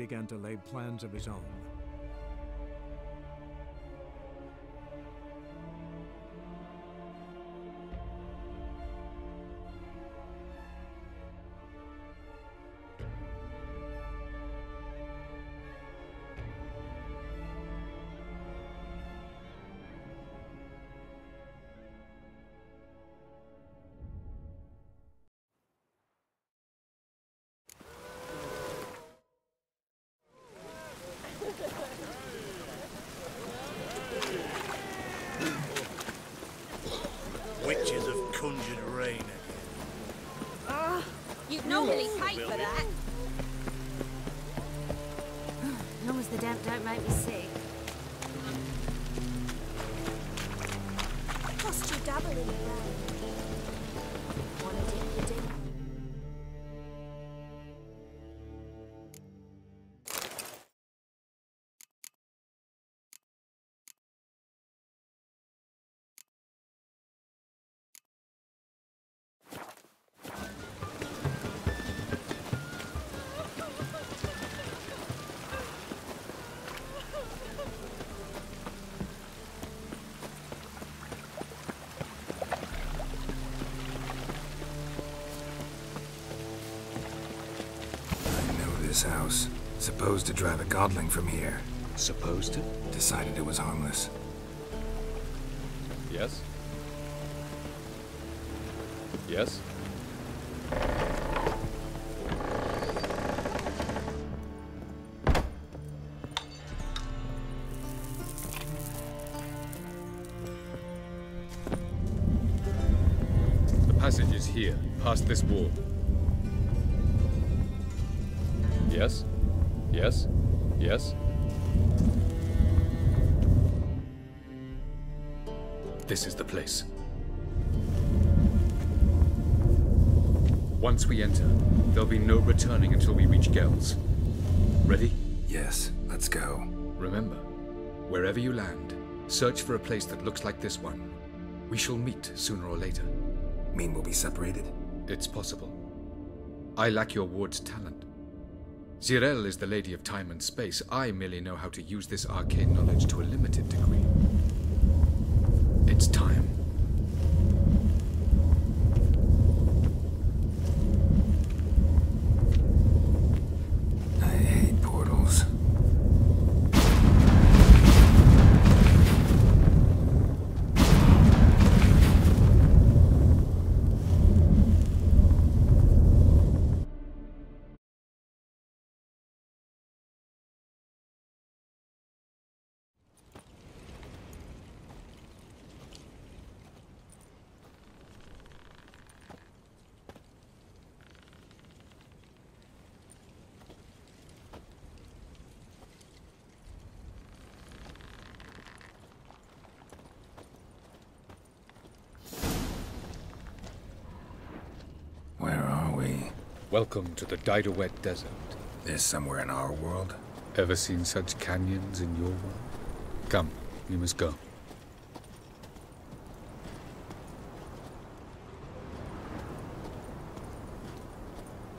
began to lay plans of his own. Witches have conjured rain again. You'd normally pay for that. As long as the damp don't make me sick. Cost you double in the rain. Wanna dip your dip? This house. Supposed to drive a godling from here. Supposed to? Decided it was harmless. Yes? Yes? The passage is here, past this wall. Yes? Yes? Yes? This is the place. Once we enter, there'll be no returning until we reach Gel's. Ready? Yes, let's go. Remember, wherever you land, search for a place that looks like this one. We shall meet sooner or later. Mean we'll be separated? It's possible. I lack your ward's talent. Zirel is the Lady of Time and Space. I merely know how to use this arcane knowledge to a limited degree. It's time. I hate portals. Where are we? Welcome to the Didowet Desert. This somewhere in our world? Ever seen such canyons in your world? Come, we must go.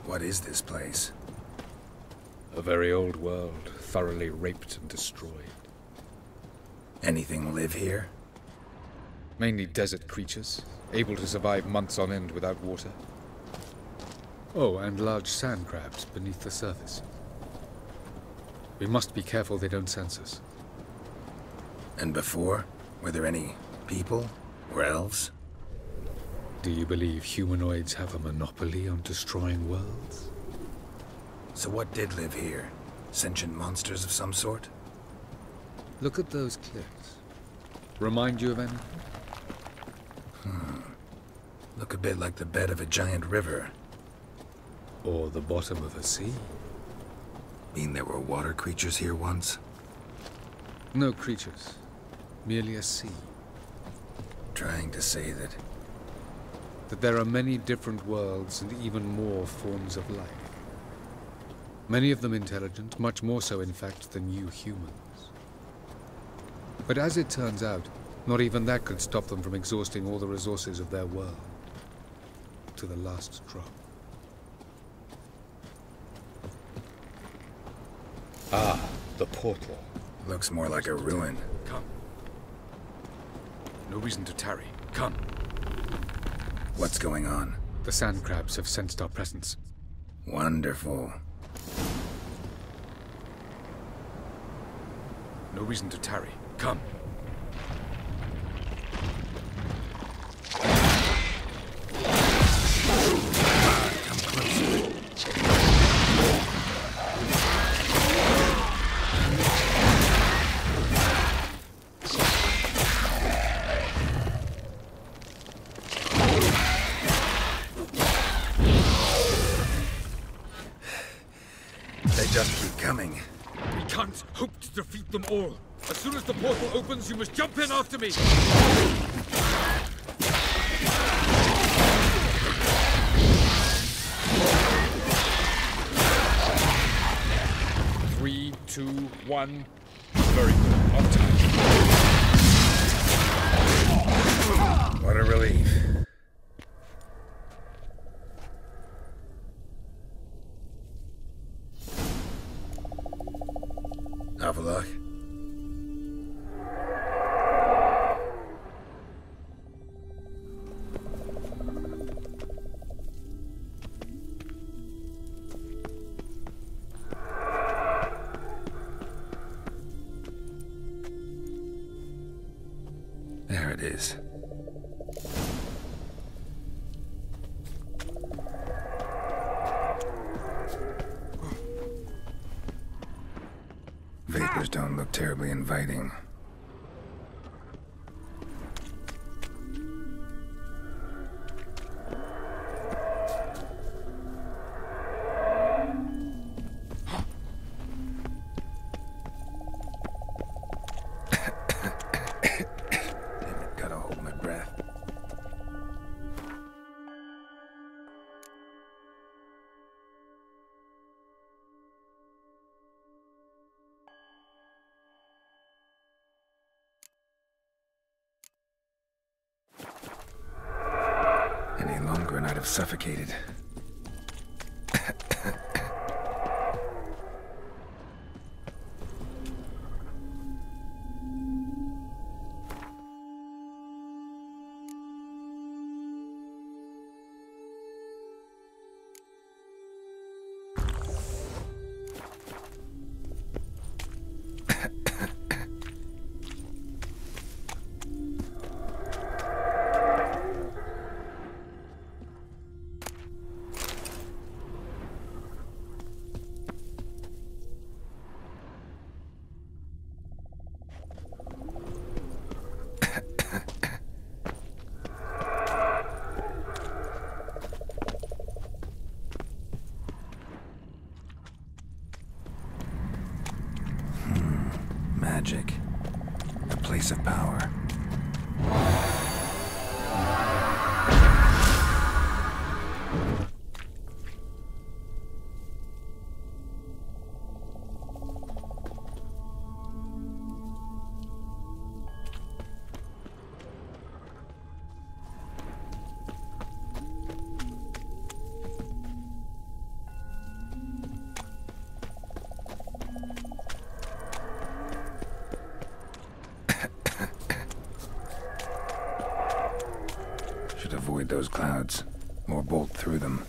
What is this place? A very old world, thoroughly raped and destroyed. Anything live here? Mainly desert creatures, able to survive months on end without water. Oh, and large sand crabs beneath the surface. We must be careful they don't sense us. And before? Were there any people? Or elves? Do you believe humanoids have a monopoly on destroying worlds? So what did live here? Sentient monsters of some sort? Look at those cliffs. Remind you of anything? Look a bit like the bed of a giant river. Or the bottom of a sea? Mean there were water creatures here once? No creatures. Merely a sea. Trying to say that... That there are many different worlds and even more forms of life. Many of them intelligent, much more so in fact than you humans. But as it turns out, not even that could stop them from exhausting all the resources of their world. To the last drop. Ah, the portal. Looks more like a ruin. Come. No reason to tarry. Come. What's going on? The sand crabs have sensed our presence. Wonderful. No reason to tarry. Come. Come closer. They just keep coming. We can't hope to defeat them all. As soon as the portal opens, you must jump in after me. 3, 2, 1. Very good. On time. What a relief. Have a look. There it is. Vapors don't look terribly inviting. Gotta hold my breath. Any longer and I'd have suffocated. Magic. A place of power. Should avoid those clouds, or bolt through them.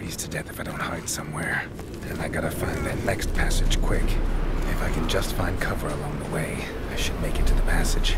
freeze to death if I don't hide somewhere. And I gotta find that next passage quick. If I can just find cover along the way, I should make it to the passage.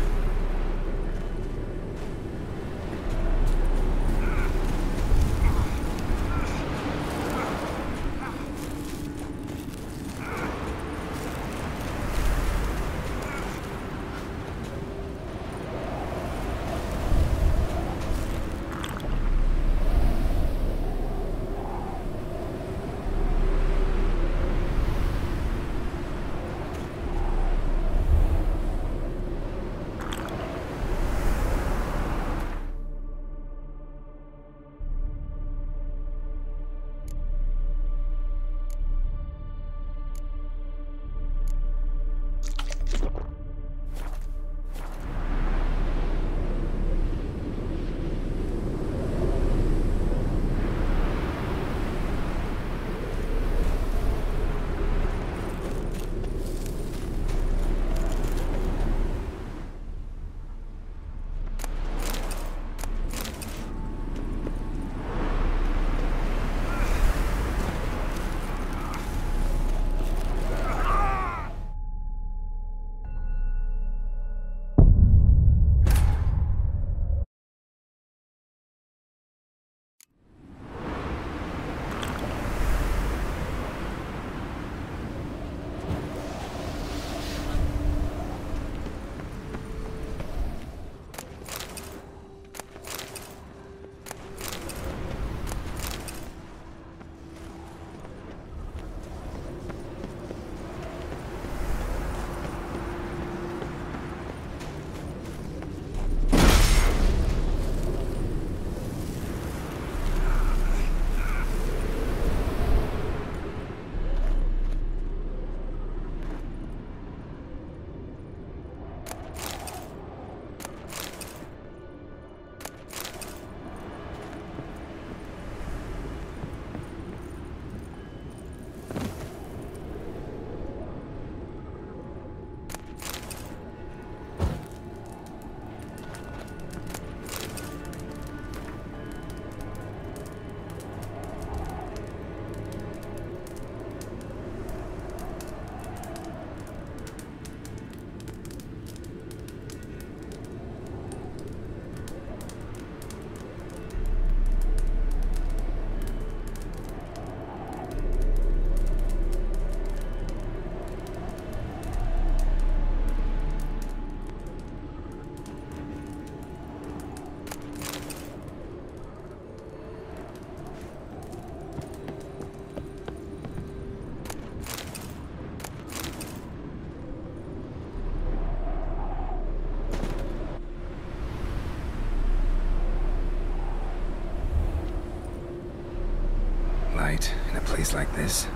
In a place like this,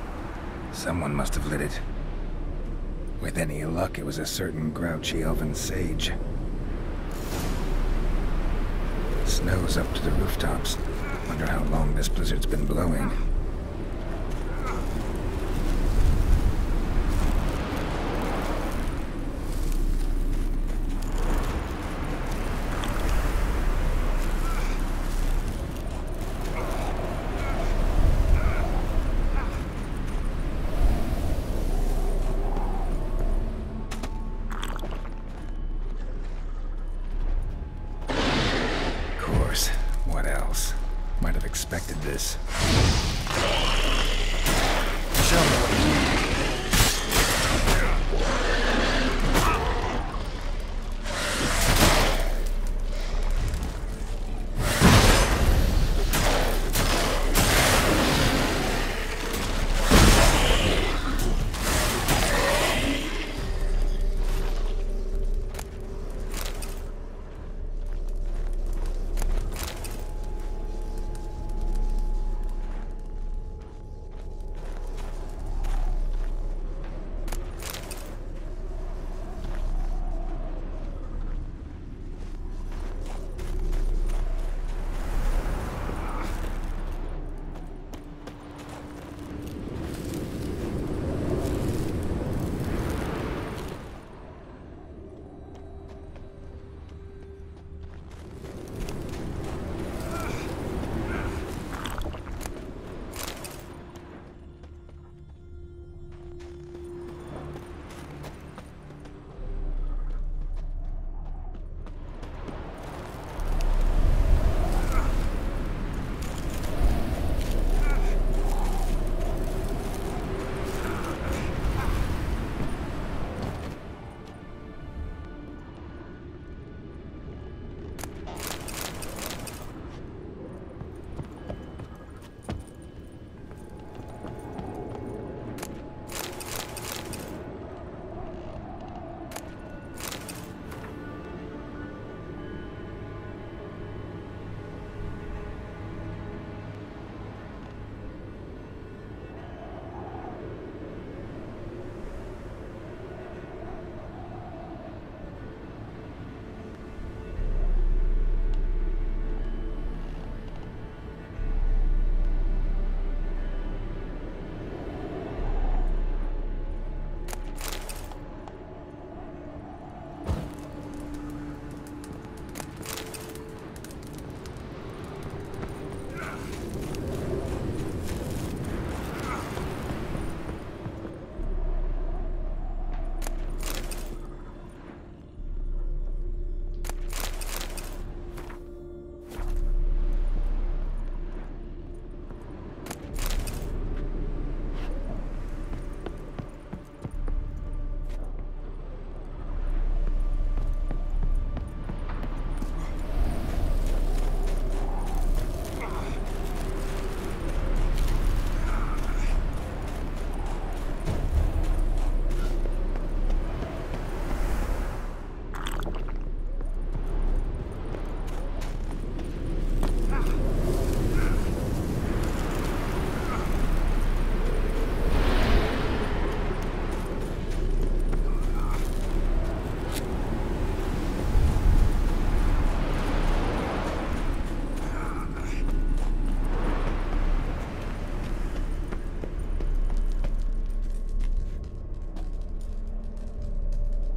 someone must have lit it. With any luck, it was a certain grouchy elven sage. Snow's up to the rooftops. Wonder how long this blizzard's been blowing. What else? Might have expected this. Show me what you need.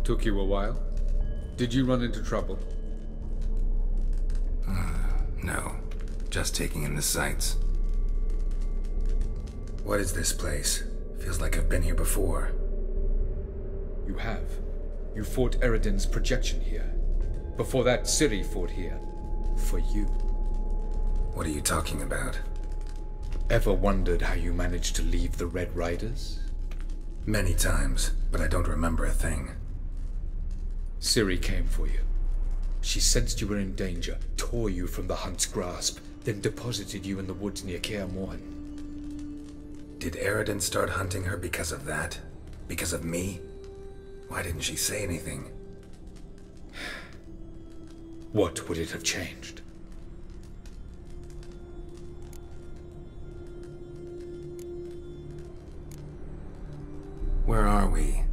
Took you a while? Did you run into trouble? No. Just taking in the sights. What is this place? Feels like I've been here before. You have. You fought Eridan's projection here. Before that, Ciri fought here. For you. What are you talking about? Ever wondered how you managed to leave the Red Riders? Many times, but I don't remember a thing. Ciri came for you. She sensed you were in danger, tore you from the Hunt's grasp, then deposited you in the woods near Kaer Morhen. Did Eridan start hunting her because of that? Because of me? Why didn't she say anything? What would it have changed? Where are we?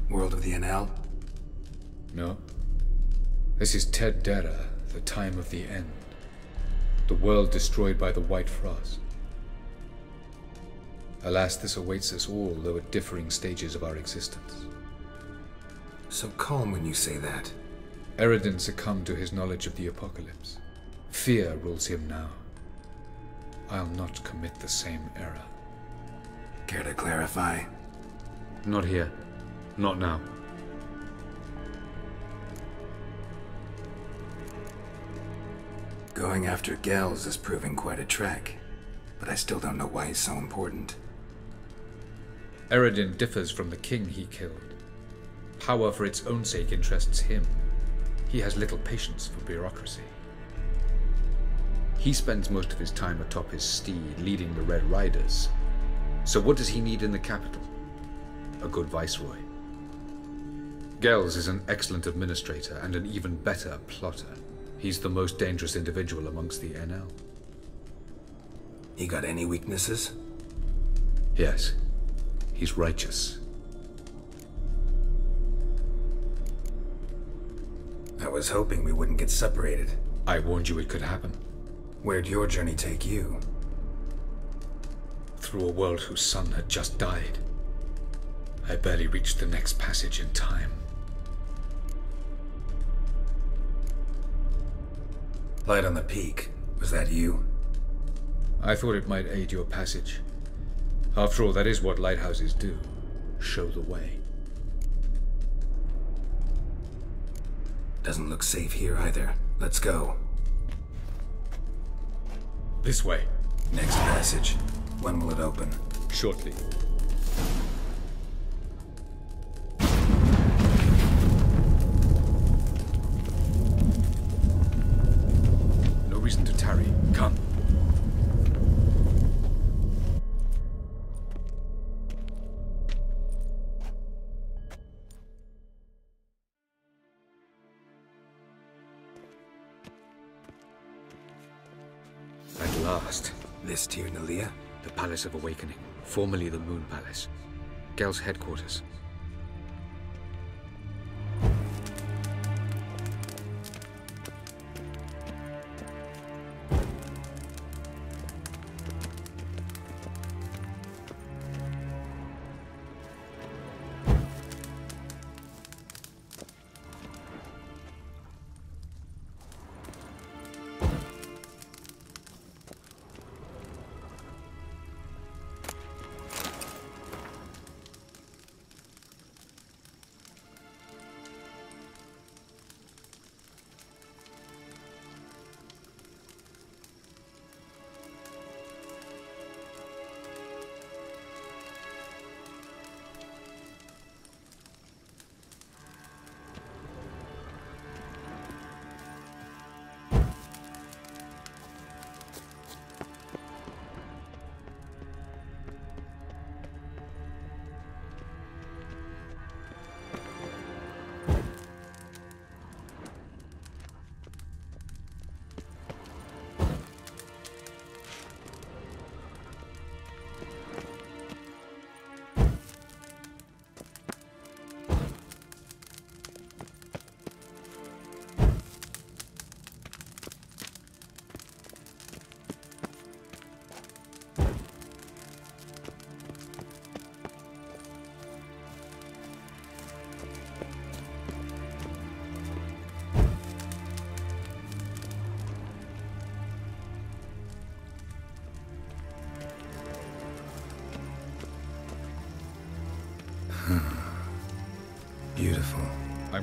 World of the NL? No. This is Ted Dera, the time of the end. The world destroyed by the White Frost. Alas, this awaits us all, though at differing stages of our existence. So calm when you say that. Eridan succumbed to his knowledge of the apocalypse. Fear rules him now. I'll not commit the same error. Care to clarify? Not here. Not now. Going after Gels is proving quite a trek, but I still don't know why he's so important. Eridan differs from the king he killed. Power for its own sake interests him. He has little patience for bureaucracy. He spends most of his time atop his steed, leading the Red Riders. So what does he need in the capital? A good viceroy. Gels is an excellent administrator and an even better plotter. He's the most dangerous individual amongst the NL. He got any weaknesses? Yes. He's righteous. I was hoping we wouldn't get separated. I warned you it could happen. Where'd your journey take you? Through a world whose son had just died. I barely reached the next passage in time. Light on the peak. Was that you? I thought it might aid your passage. After all, that is what lighthouses do. Show the way. Doesn't look safe here either. Let's go. This way. Next passage. When will it open? Shortly. No reason to tarry. Come. At last. This Tir Nalia? The Palace of Awakening, formerly the Moon Palace. Gel's headquarters.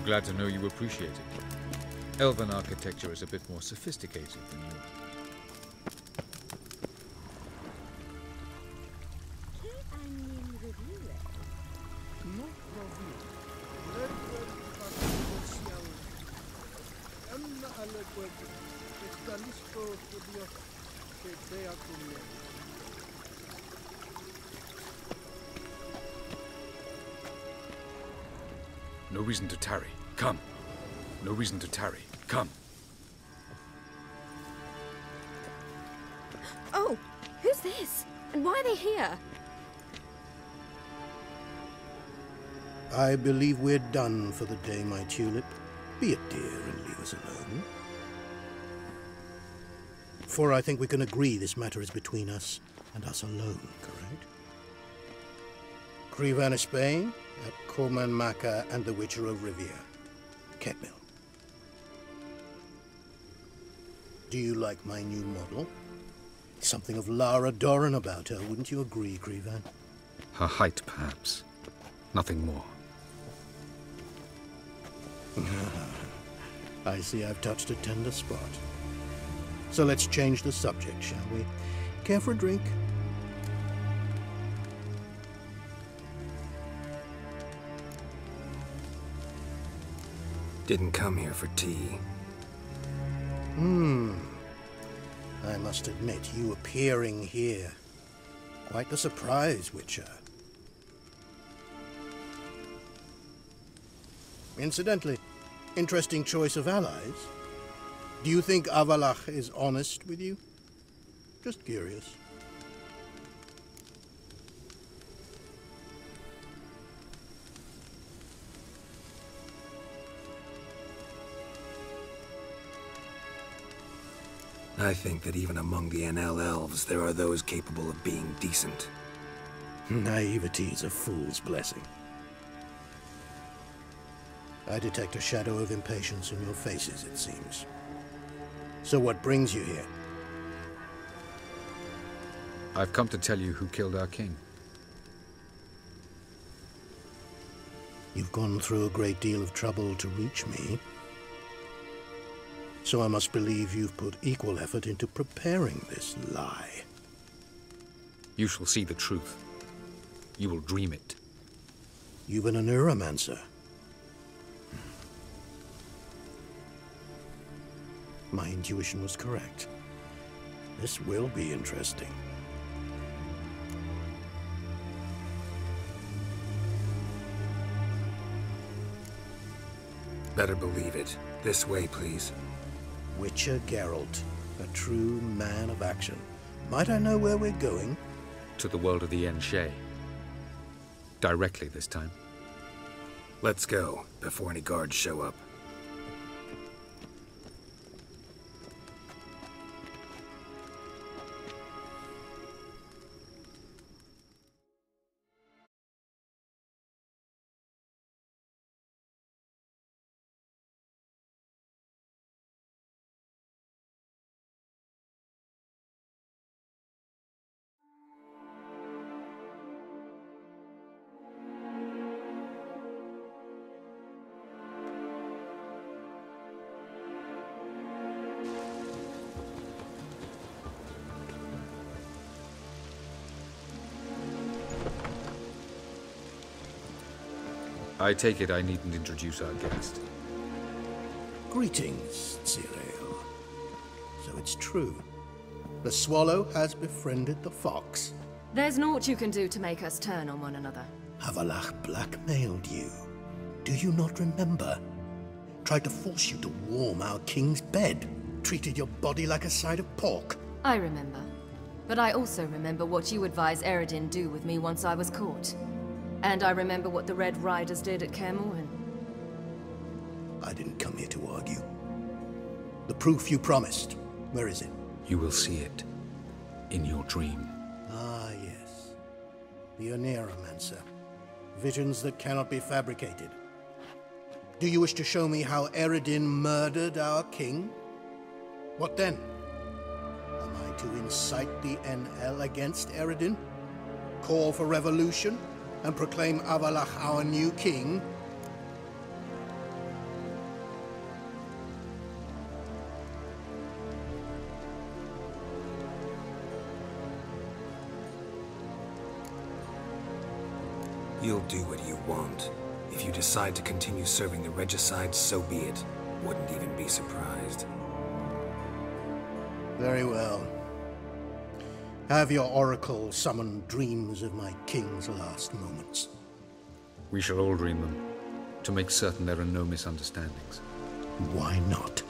I'm glad to know you appreciate it. Elven architecture is a bit more sophisticated than yours. No reason to tarry. Come. No reason to tarry. Come. Oh, who's this? And why are they here? I believe we're done for the day, my tulip. Be a dear and leave us alone. For I think we can agree this matter is between us and us alone, correct? Krivan of Spain, at Corman Maka and the Witcher of Rivia. Ketmill. Do you like my new model? Something of Lara Doran about her, wouldn't you agree, Krivan? Her height, perhaps. Nothing more. I see I've touched a tender spot. So let's change the subject, shall we? Care for a drink? Didn't come here for tea. I must admit, you appearing here. Quite the surprise, Witcher. Incidentally, interesting choice of allies. Do you think Avalach is honest with you? Just curious. I think that even among the NL elves, there are those capable of being decent. Naivety is a fool's blessing. I detect a shadow of impatience in your faces, it seems. So what brings you here? I've come to tell you who killed our king. You've gone through a great deal of trouble to reach me. So I must believe you've put equal effort into preparing this lie. You shall see the truth. You will dream it. You've been a neuromancer. My intuition was correct. This will be interesting. Better believe it. This way, please. Witcher Geralt, a true man of action. Might I know where we're going? To the world of the Enshe. Directly this time. Let's go, before any guards show up. I take it I needn't introduce our guest. Greetings, Cyril. So it's true. The swallow has befriended the fox. There's naught you can do to make us turn on one another. Avalach blackmailed you. Do you not remember? Tried to force you to warm our king's bed. Treated your body like a side of pork. I remember. But I also remember what you advised Eredin do with me once I was caught. And I remember what the Red Riders did at Kaer Morhen. I didn't come here to argue. The proof you promised, where is it? You will see it. In your dream. Ah, yes. The Oneiromancer. Visions that cannot be fabricated. Do you wish to show me how Eredin murdered our king? What then? Am I to incite the NL against Eredin? Call for revolution? And proclaim Avalach our new king? You'll do what you want. If you decide to continue serving the regicide, so be it. Wouldn't even be surprised. Very well. Have your oracle summon dreams of my king's last moments. We shall all dream them, to make certain there are no misunderstandings. Why not?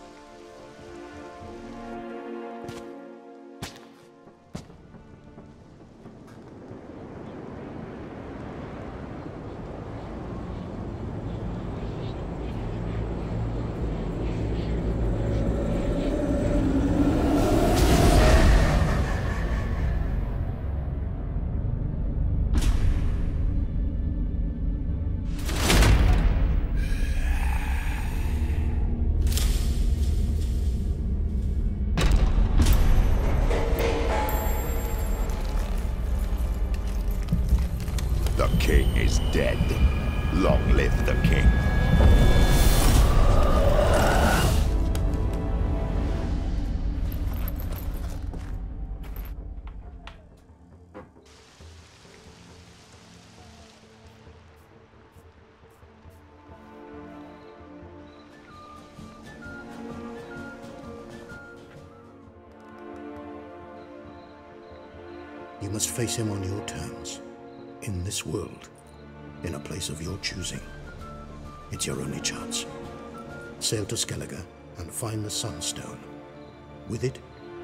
The king is dead. Long live the king. You must face him on your terms. In this world, in a place of your choosing. It's your only chance. Sail to Skellige and find the Sunstone. With it,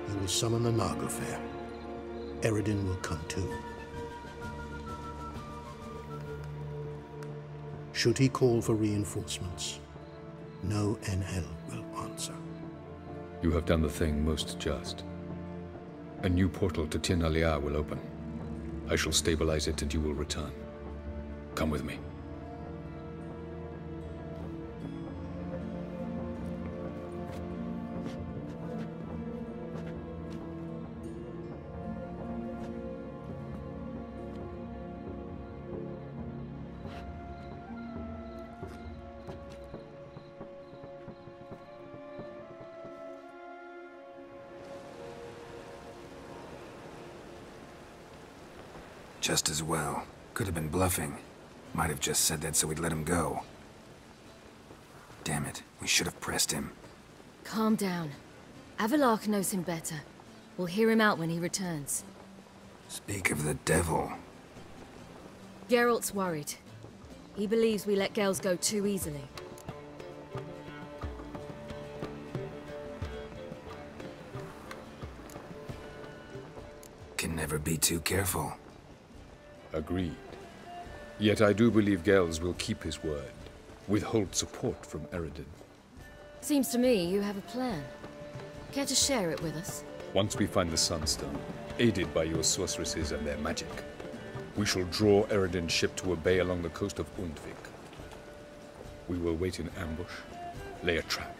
you will summon the Naga Fair. Eredin will come too. Should he call for reinforcements, no Enhel will answer. You have done the thing most just. A new portal to Tin Alia will open. I shall stabilize it and you will return. Come with me. Just as well. Could have been bluffing. Might have just said that so we'd let him go. Damn it, we should have pressed him. Calm down. Avalark knows him better. We'll hear him out when he returns. Speak of the devil. Geralt's worried. He believes we let Gales go too easily. Can never be too careful. Agreed. Yet I do believe Gels will keep his word. Withhold support from Eredin. Seems to me you have a plan. Care to share it with us? Once we find the Sunstone, aided by your sorceresses and their magic, we shall draw Eredin's ship to a bay along the coast of Undvik. We will wait in ambush, lay a trap.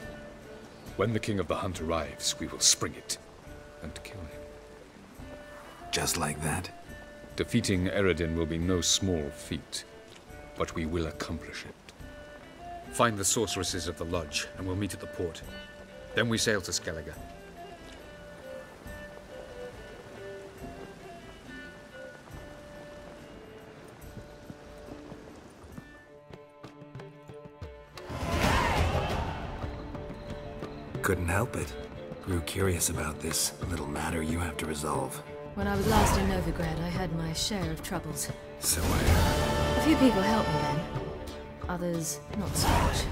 When the King of the Hunt arrives, we will spring it and kill him. Just like that? Defeating Eredin will be no small feat, but we will accomplish it. Find the sorceresses of the lodge, and we'll meet at the port. Then we sail to Skellige. Couldn't help it. Grew curious about this little matter you have to resolve. When I was last in Novigrad, I had my share of troubles. So I heard. A few people helped me then. Others, not so much.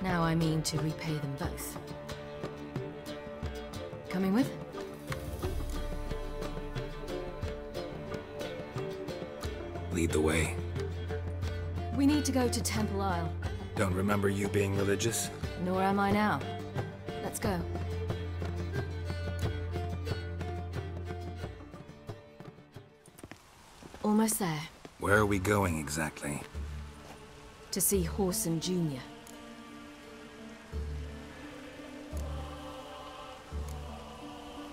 Now I mean to repay them both. Coming with? Lead the way. We need to go to Temple Isle. Don't remember you being religious? Nor am I now. Let's go. Almost there. Where are we going exactly? To see Horson Jr.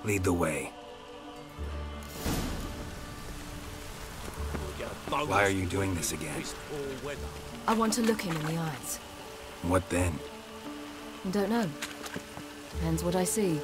Lead the way. Why are you doing this again? I want to look him in the eyes. What then? Don't know. Depends what I see.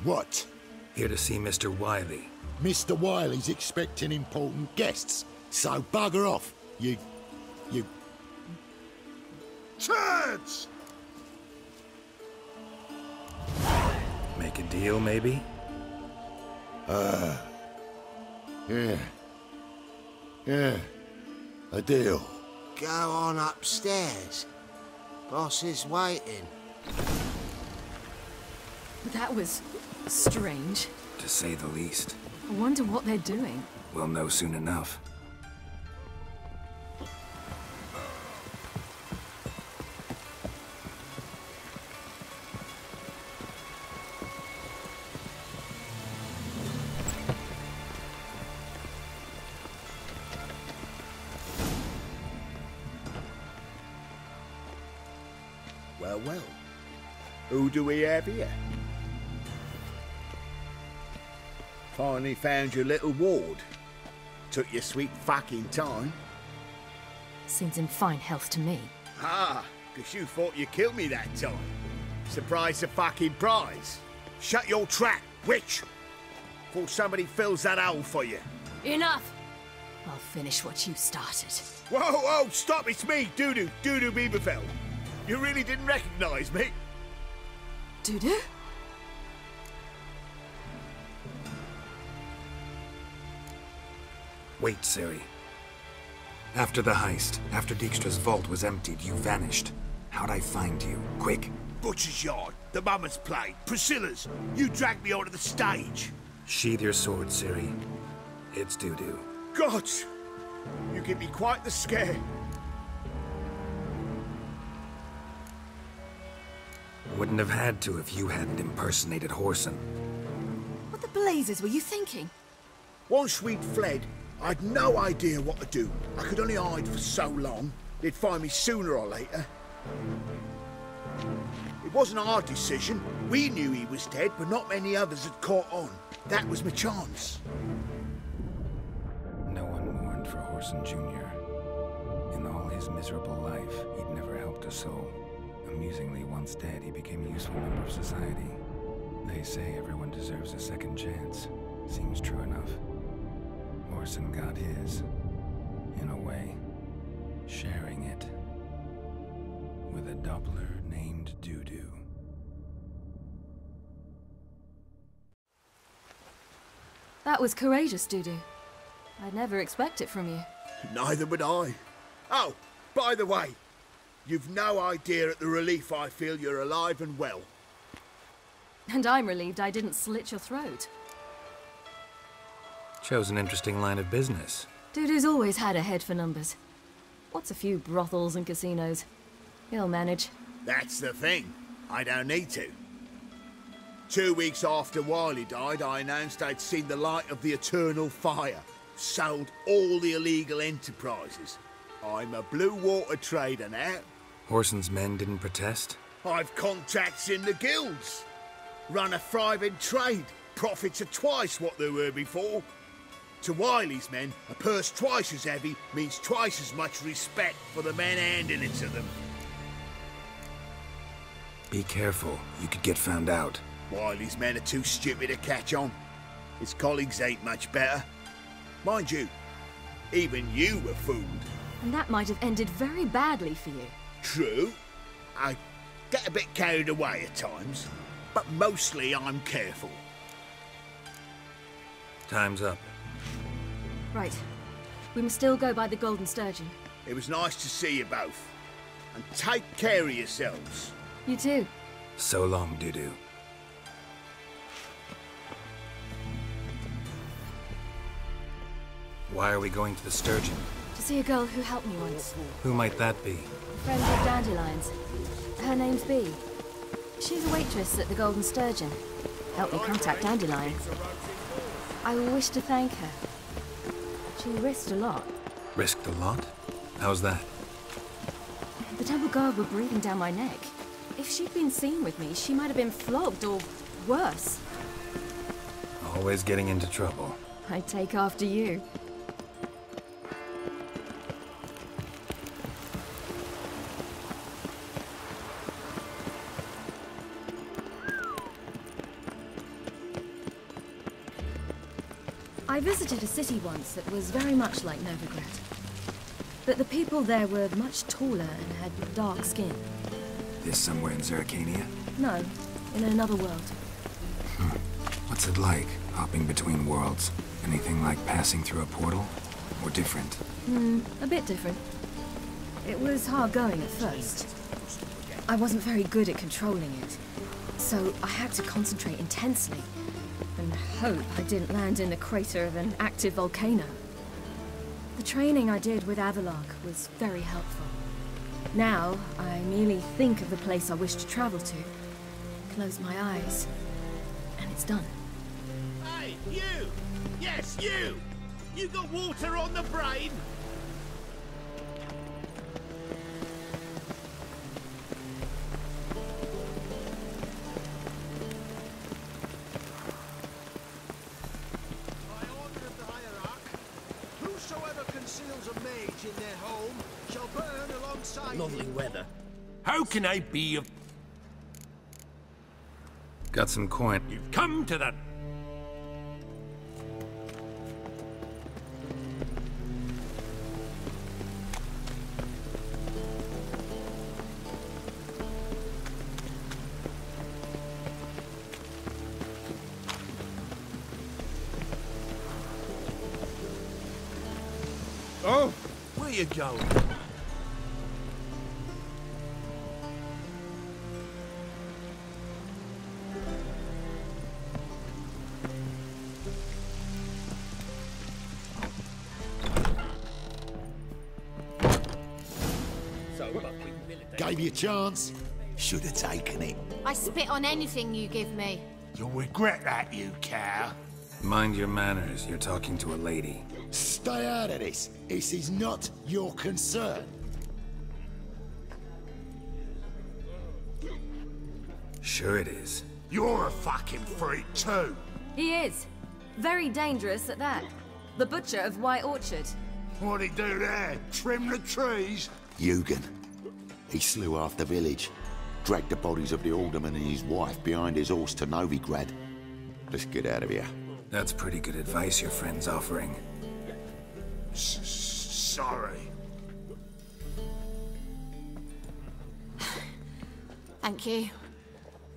What? Here to see Mr. Wiley. Mr. Wiley's expecting important guests, so bugger off, you... turds! Make a deal, maybe? Yeah, a deal. Go on upstairs. Boss is waiting. That was strange. To say the least. I wonder what they're doing. We'll know soon enough. Well. Who do we have here? Finally found your little ward. Took your sweet fucking time. Seems in fine health to me. Ah, because you thought you killed me that time. Surprise the fucking prize. Shut your trap, witch! Before somebody fills that hole for you. Enough! I'll finish what you started. Whoa, stop, it's me, Dudu Bieberfeld. You really didn't recognize me? Dudu? Wait, Ciri. After the heist, after Dijkstra's vault was emptied, you vanished. How'd I find you? Quick. Butcher's yard, the Mama's play, Priscilla's. You dragged me onto the stage. Sheathe your sword, Ciri. It's Dudu. God! You give me quite the scare. Wouldn't have had to if you hadn't impersonated Whoreson. What the blazes were you thinking? Once we'd fled, I'd no idea what to do. I could only hide for so long. They'd find me sooner or later. It wasn't our decision. We knew he was dead, but not many others had caught on. That was my chance. No one mourned for Whoreson Jr. In all his miserable life, he'd never helped a soul. Amusingly, once dead, he became a useful member of society. They say everyone deserves a second chance. Seems true enough. Whoreson got his, in a way, sharing it with a Doppler named Dudu. That was courageous, Dudu. I'd never expect it from you. Neither would I. Oh, by the way, you've no idea at the relief I feel you're alive and well. And I'm relieved I didn't slit your throat. Chose an interesting line of business. Dudu's always had a head for numbers. What's a few brothels and casinos? He'll manage. That's the thing. I don't need to. 2 weeks after Wiley died, I announced I'd seen the light of the eternal fire. Sold all the illegal enterprises. I'm a blue water trader now. Whoreson's men didn't protest? I've contacts in the guilds. Run a thriving trade. Profits are twice what they were before. To Wiley's men, a purse twice as heavy means twice as much respect for the men handing it to them. Be careful. You could get found out. Wiley's men are too stupid to catch on. His colleagues ain't much better. Mind you, even you were fooled. And that might have ended very badly for you. True. I get a bit carried away at times, but mostly I'm careful. Time's up. Right. We must still go by the Golden Sturgeon. It was nice to see you both. And take care of yourselves. You too. So long, Dudu. Why are we going to the Sturgeon? To see a girl who helped me once. Who might that be? Friend of Dandelion's. Her name's Bee. She's a waitress at the Golden Sturgeon. Helped me contact Dandelion. I wish to thank her. She risked a lot. Risked a lot? How's that? The Temple Guard were breathing down my neck. If she'd been seen with me, she might have been flogged or worse. Always getting into trouble. I take after you. I visited a city once that was very much like Novigrad. But the people there were much taller and had dark skin. This somewhere in Zeracania? No, in another world. What's it like, hopping between worlds? Anything like passing through a portal? Or different? A bit different. It was hard going at first. I wasn't very good at controlling it, so I had to concentrate intensely and hope I didn't land in the crater of an active volcano. The training I did with Avalok was very helpful. Now, I merely think of the place I wish to travel to, close my eyes, and it's done. Hey, you! Yes, you! You got water on the brain? By order of the hierarch, whosoever conceals a mage in their home shall burn alongside Lovely him. weather. How can I be of... Got some coin. You've come to the... Oh, where you going? Gave you a chance. Should have taken it. I spit on anything you give me. You'll regret that, you cow. Mind your manners, you're talking to a lady. Stay out of this. This is not your concern. Sure it is. You're a fucking freak too. He is. Very dangerous at that. The butcher of White Orchard. What'd he do there? Trim the trees? Eugen. He slew half the village, dragged the bodies of the alderman and his wife behind his horse to Novigrad. Let's get out of here. That's pretty good advice your friend's offering. Sorry. Thank you.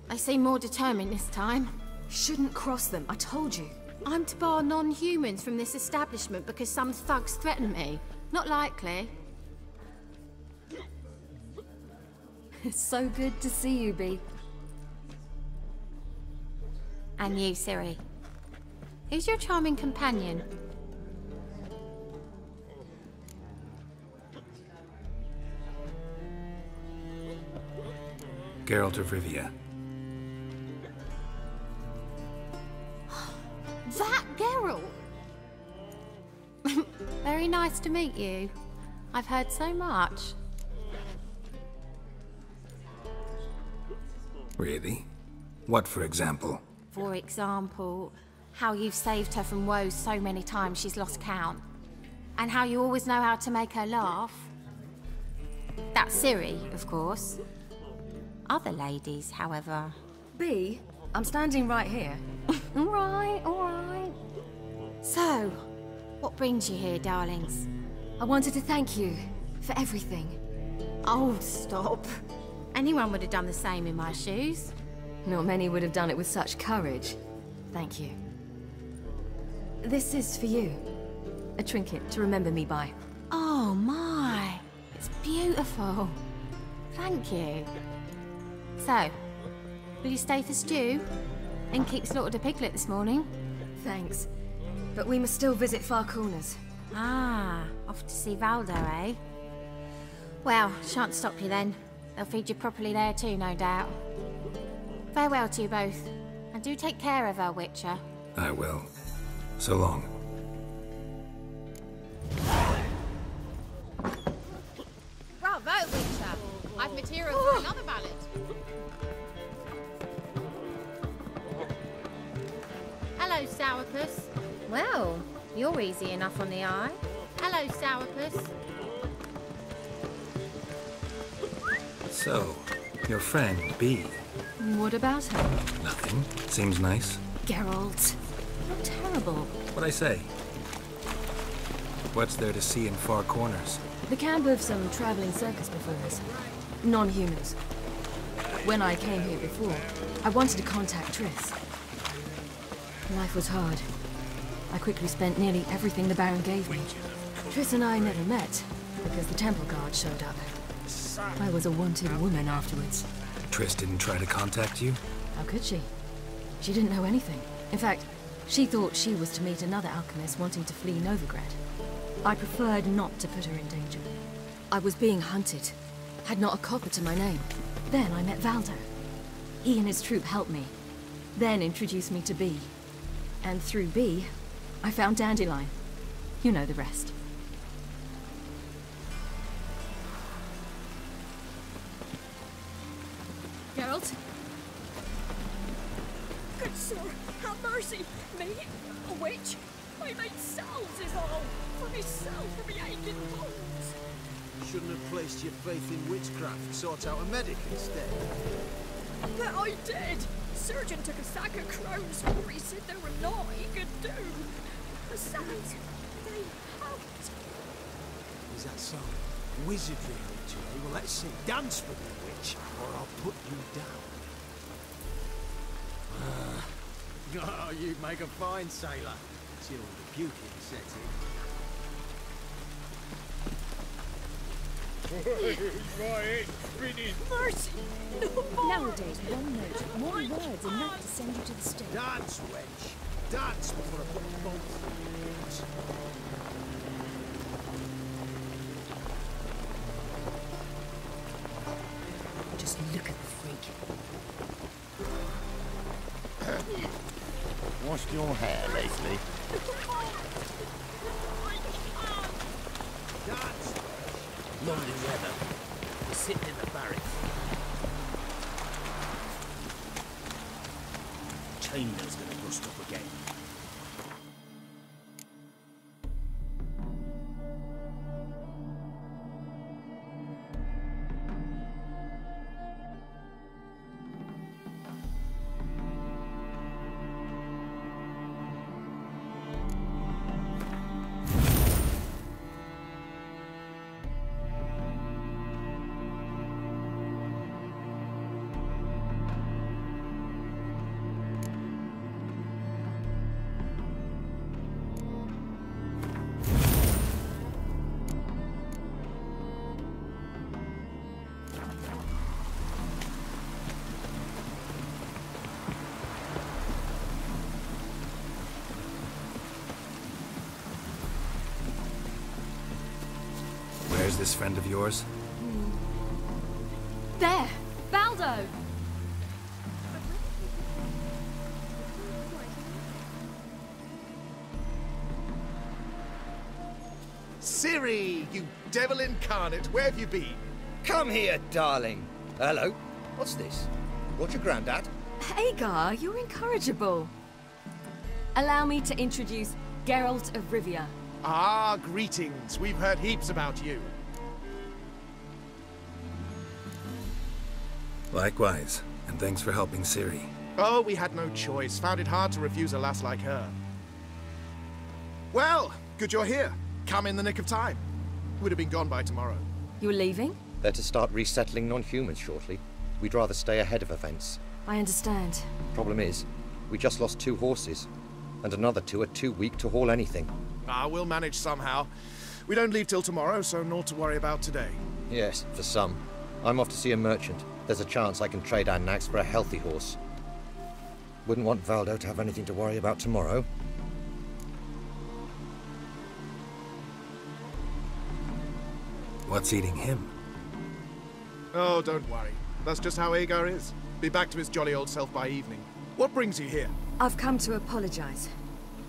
They seem more determined this time. Shouldn't cross them, I told you. I'm to bar non-humans from this establishment because some thugs threaten me. Not likely. It's so good to see you, Bee. And you, Ciri. Who's your charming companion? Geralt of Rivia. That Geralt! Very nice to meet you. I've heard so much. Really? What, for example? For example, how you've saved her from woes so many times she's lost count. And how you always know how to make her laugh. That's Ciri, of course. Other ladies, however... Bee, I'm standing right here. All right, all right. So, what brings you here, darlings? I wanted to thank you for everything. Oh, stop. Anyone would have done the same in my shoes. Not many would have done it with such courage. Thank you. This is for you. A trinket to remember me by. Oh, my. It's beautiful. Thank you. So, will you stay for stew? And keep slaughtered a piglet this morning? Thanks. But we must still visit Far Corners. Ah, off to see Valdo, eh? Well, shan't stop you then. They'll feed you properly there too, no doubt. Farewell to you both. And do take care of her, Witcher. I will. So long. Bravo, Witcher! I've material for another ballad. Hello, Sourpuss. Well, you're easy enough on the eye. Hello, Sourpuss. So, your friend, Bee. What about her? Nothing. Seems nice. Geralt. You're terrible. What'd I say? What's there to see in far corners? The camp of some traveling circus performers. Non-humans. When I came here before, I wanted to contact Triss. Life was hard. I quickly spent nearly everything the Baron gave me. Triss and I never met, because the temple guard showed up. I was a wanted woman afterwards. Triss didn't try to contact you? How could she? She didn't know anything. In fact, she thought she was to meet another alchemist wanting to flee Novigrad. I preferred not to put her in danger. I was being hunted. Had not a copper to my name. Then I met Valdo. He and his troop helped me. Then introduced me to B. And through B, I found Dandelion. You know the rest. Geralt? Good sir, have mercy. Me? A witch? I made salves is all. For myself, for me aching bones. Shouldn't have placed your faith in witchcraft. Sort out a medic instead. But I did. Surgeon took a sack of crowns for he said there were naught he could do. Besides, they helped. Is that so? Wizardry ritual? Well, let's see. Dance for me, witch, or I'll put you down. Oh, you'd make a fine sailor. Till the puking sets in. Mercy! No. Nowadays, one note, more words enough to send you to the stake. Dance, wench. Dance before I put both in. Just look at the freak. Washed your hair lately? Dance! Lovely weather. We're sitting in the barracks. Chainmail's gonna rust up again. Where's this friend of yours? There! Baldo! Ciri, you devil incarnate, where have you been? Come here, darling. Hello. What's this? What's your granddad? Hagar, you're incorrigible. Allow me to introduce Geralt of Rivia. Ah, greetings. We've heard heaps about you. Likewise, and thanks for helping Ciri. Oh, we had no choice. Found it hard to refuse a lass like her. Well, good you're here. Come in the nick of time. Would have been gone by tomorrow. You're leaving? They're to start resettling non-humans shortly. We'd rather stay ahead of events. I understand. Problem is, we just lost 2 horses, and another 2 are too weak to haul anything. Ah, we'll manage somehow. We don't leave till tomorrow, so naught to worry about today. Yes, for some. I'm off to see a merchant. There's a chance I can trade our nags for a healthy horse. Wouldn't want Valdo to have anything to worry about tomorrow. What's eating him? Oh, don't worry. That's just how Agar is. Be back to his jolly old self by evening. What brings you here? I've come to apologize.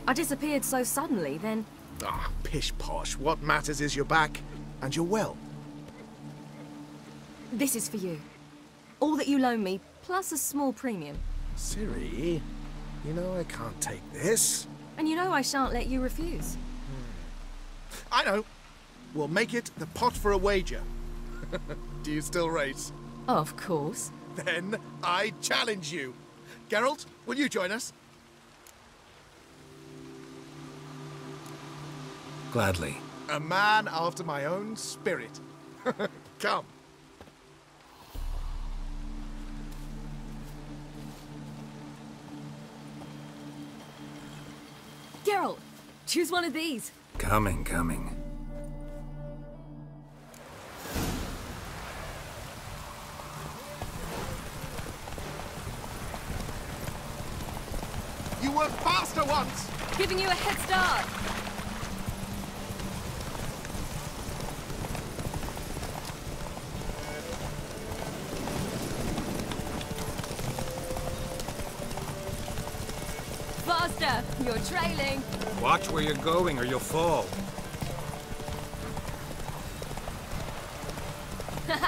I disappeared so suddenly, then... Ah, pish-posh. What matters is you're back, and you're well. This is for you. All that you loan me, plus a small premium. Ciri, you know I can't take this. And you know I shan't let you refuse. I know. We'll make it the pot for a wager. Do you still race? Of course. Then I challenge you. Geralt, will you join us? Gladly. A man after my own spirit. Come. Geralt, choose one of these. Coming. You were faster once! Giving you a head start. Faster! You're trailing. Watch where you're going or you'll fall.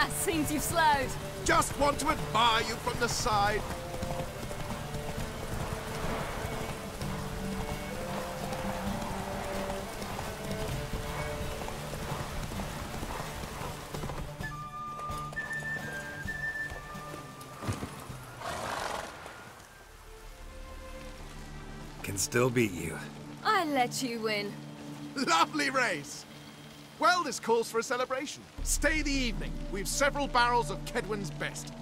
Seems you've slowed. Just want to admire you from the side. Can still beat you. I let you win. Lovely race! Well, this calls for a celebration. Stay the evening. We've several barrels of Kedwen's best.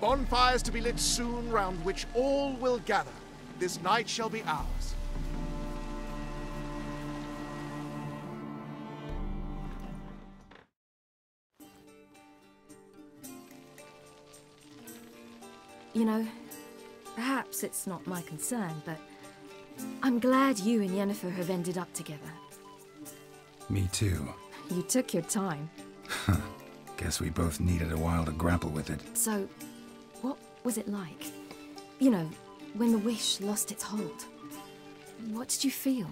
Bonfires to be lit soon, round which all will gather. This night shall be ours. You know, perhaps it's not my concern, but I'm glad you and Yennefer have ended up together. Me too. You took your time. Guess we both needed a while to grapple with it. So, what was it like? You know, when the wish lost its hold. What did you feel?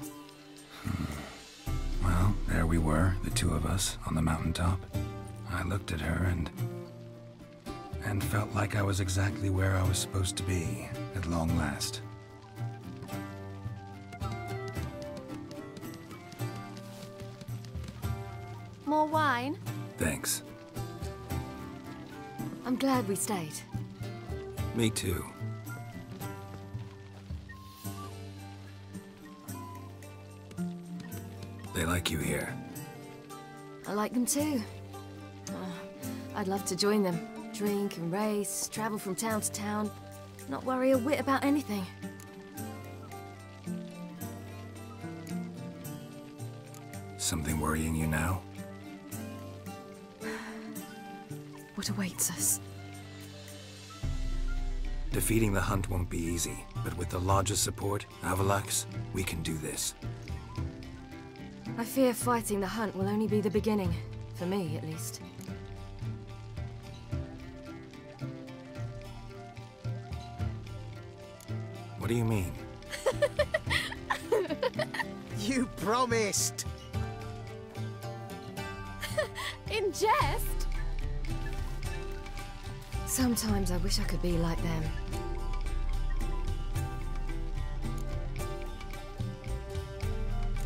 Well, there we were, the two of us, on the mountaintop. I looked at her and felt like I was exactly where I was supposed to be, at long last. More wine? Thanks. I'm glad we stayed. Me too. They like you here. I like them too. I'd love to join them. Drink and race, travel from town to town. Not worry a whit about anything. Something worrying you now? What awaits us? Defeating the hunt won't be easy, but with the Lodge's support, Avalax, we can do this. I fear fighting the hunt will only be the beginning. For me, at least. What do you mean? You promised! In jest? Sometimes I wish I could be like them.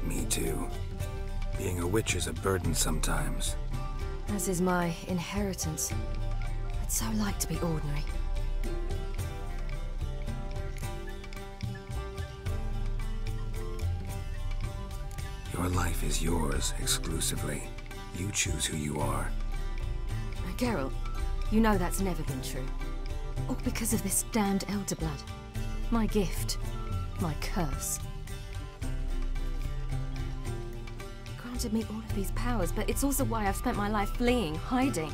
Me too. Being a witch is a burden sometimes. As is my inheritance. I'd so like to be ordinary. Your life is yours, exclusively. You choose who you are. Geralt, you know that's never been true. All because of this damned Elder Blood. My gift. My curse. Granted me all of these powers, but it's also why I've spent my life fleeing, hiding.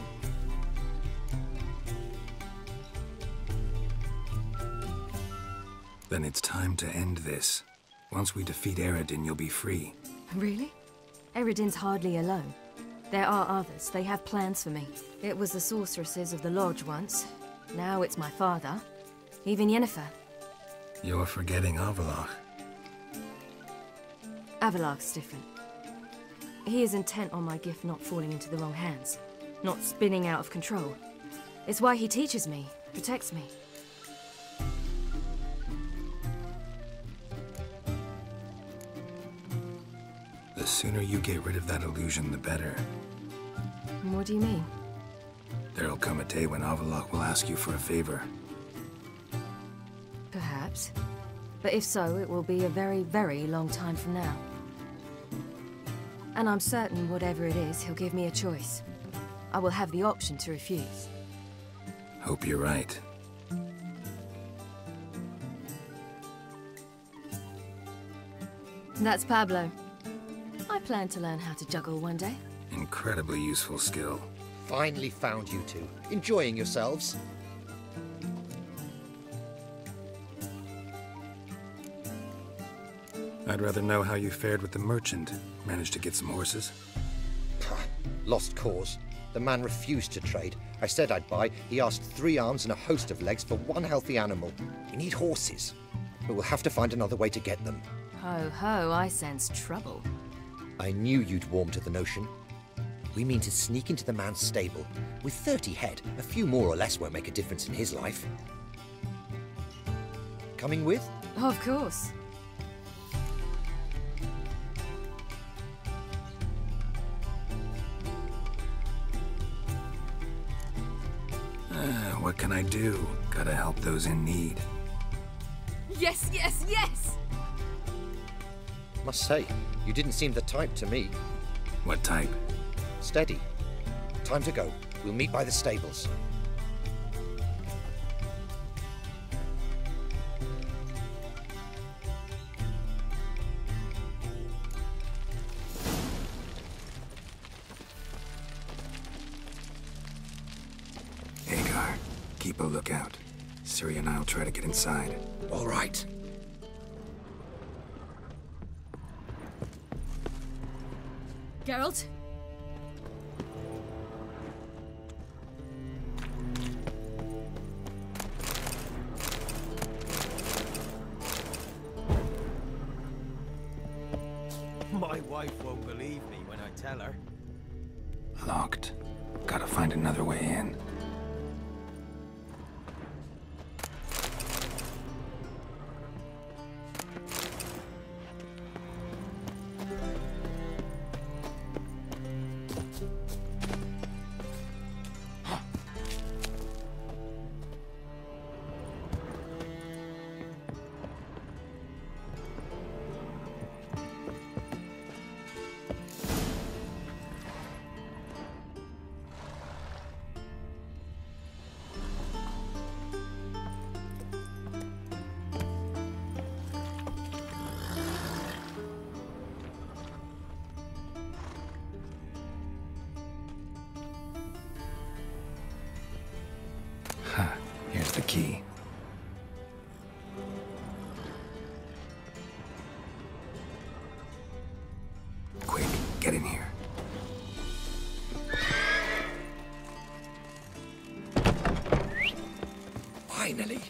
Then it's time to end this. Once we defeat Eredin, you'll be free. Really? Eredin's hardly alone. There are others. They have plans for me. It was the sorceresses of the Lodge once. Now it's my father. Even Yennefer. You're forgetting Avallac'h. Avallac'h's different. He is intent on my gift not falling into the wrong hands. Not spinning out of control. It's why he teaches me, protects me. The sooner you get rid of that illusion, the better. What do you mean? There'll come a day when Avallac'h will ask you for a favor. Perhaps. But if so, it will be a very, very long time from now. And I'm certain whatever it is, he'll give me a choice. I will have the option to refuse. Hope you're right. That's Pablo. I plan to learn how to juggle one day. Incredibly useful skill. Finally found you two. Enjoying yourselves? I'd rather know how you fared with the merchant. Managed to get some horses? Lost cause. The man refused to trade. I said I'd buy. He asked 3 arms and a host of legs for 1 healthy animal. We need horses. But we'll have to find another way to get them. Ho ho, I sense trouble. I knew you'd warm to the notion. We mean to sneak into the man's stable. With 30 head, a few more or less won't make a difference in his life. Coming with? Of course. What can I do? Gotta help those in need. Yes, yes, yes! Must say, you didn't seem the type to me. What type? Steady. Time to go. We'll meet by the stables. Hagar, keep a lookout. Ciri and I'll try to get inside. All right. Geralt? My wife won't believe me when I tell her. Locked. Gotta find another way in. Here's the key. Quick, get in here. Finally.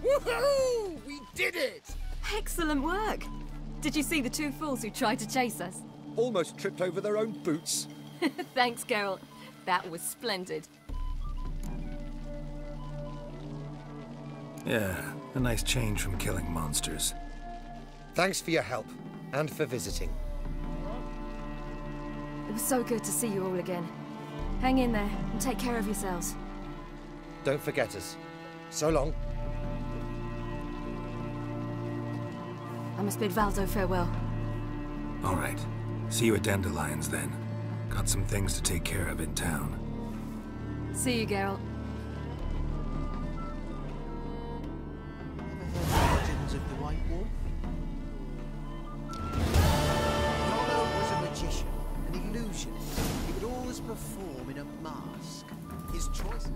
Woohoo! We did it! Excellent work! Did you see the 2 fools who tried to chase us? Almost tripped over their own boots. Thanks, Geralt. That was splendid. Yeah, a nice change from killing monsters. Thanks for your help, and for visiting. It was so good to see you all again. Hang in there, and take care of yourselves. Don't forget us. So long. I must bid Valdo farewell. All right. See you at Dandelions then. Got some things to take care of in town. See you, Geralt. Ever heard legends of the White Wolf? Rollo was a magician, an illusionist. He would always perform in a mask. His choice...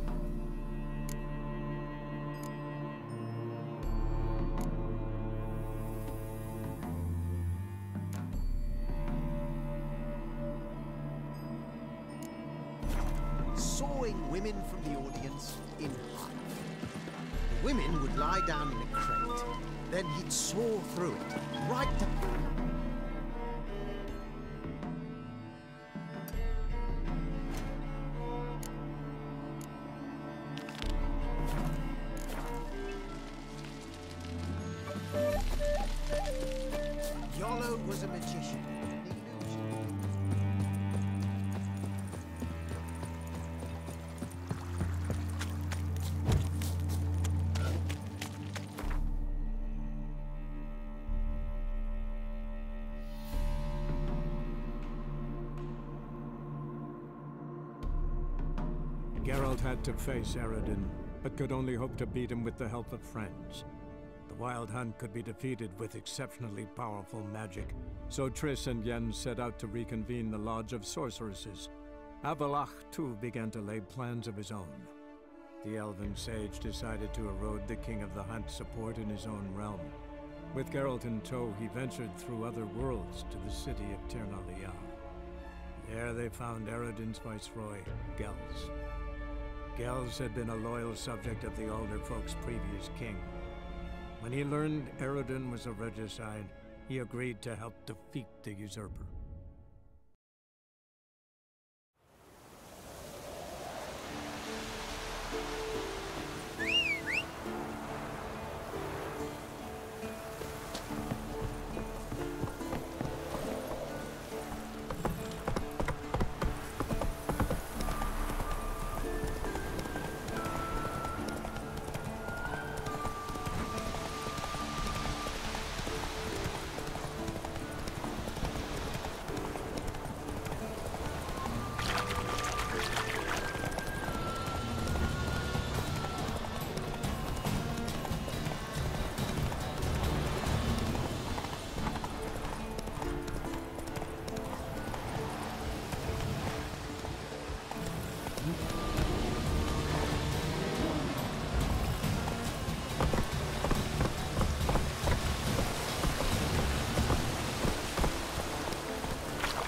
sawing women from the audience in half. The women would lie down in a crate, then he'd saw through it, right to... Yolo was a magician. The illusion. Geralt had to face Eredin, but could only hope to beat him with the help of friends. The Wild Hunt could be defeated with exceptionally powerful magic, so Triss and Yen set out to reconvene the Lodge of Sorceresses. Avallac'h, too, began to lay plans of his own. The elven sage decided to erode the King of the Hunt's support in his own realm. With Geralt in tow, he ventured through other worlds to the city of Tir na Liah. There they found Eredin's viceroy, Gels. Gels had been a loyal subject of the Alder Folk's previous king. When he learned Eredin was a regicide, he agreed to help defeat the usurper.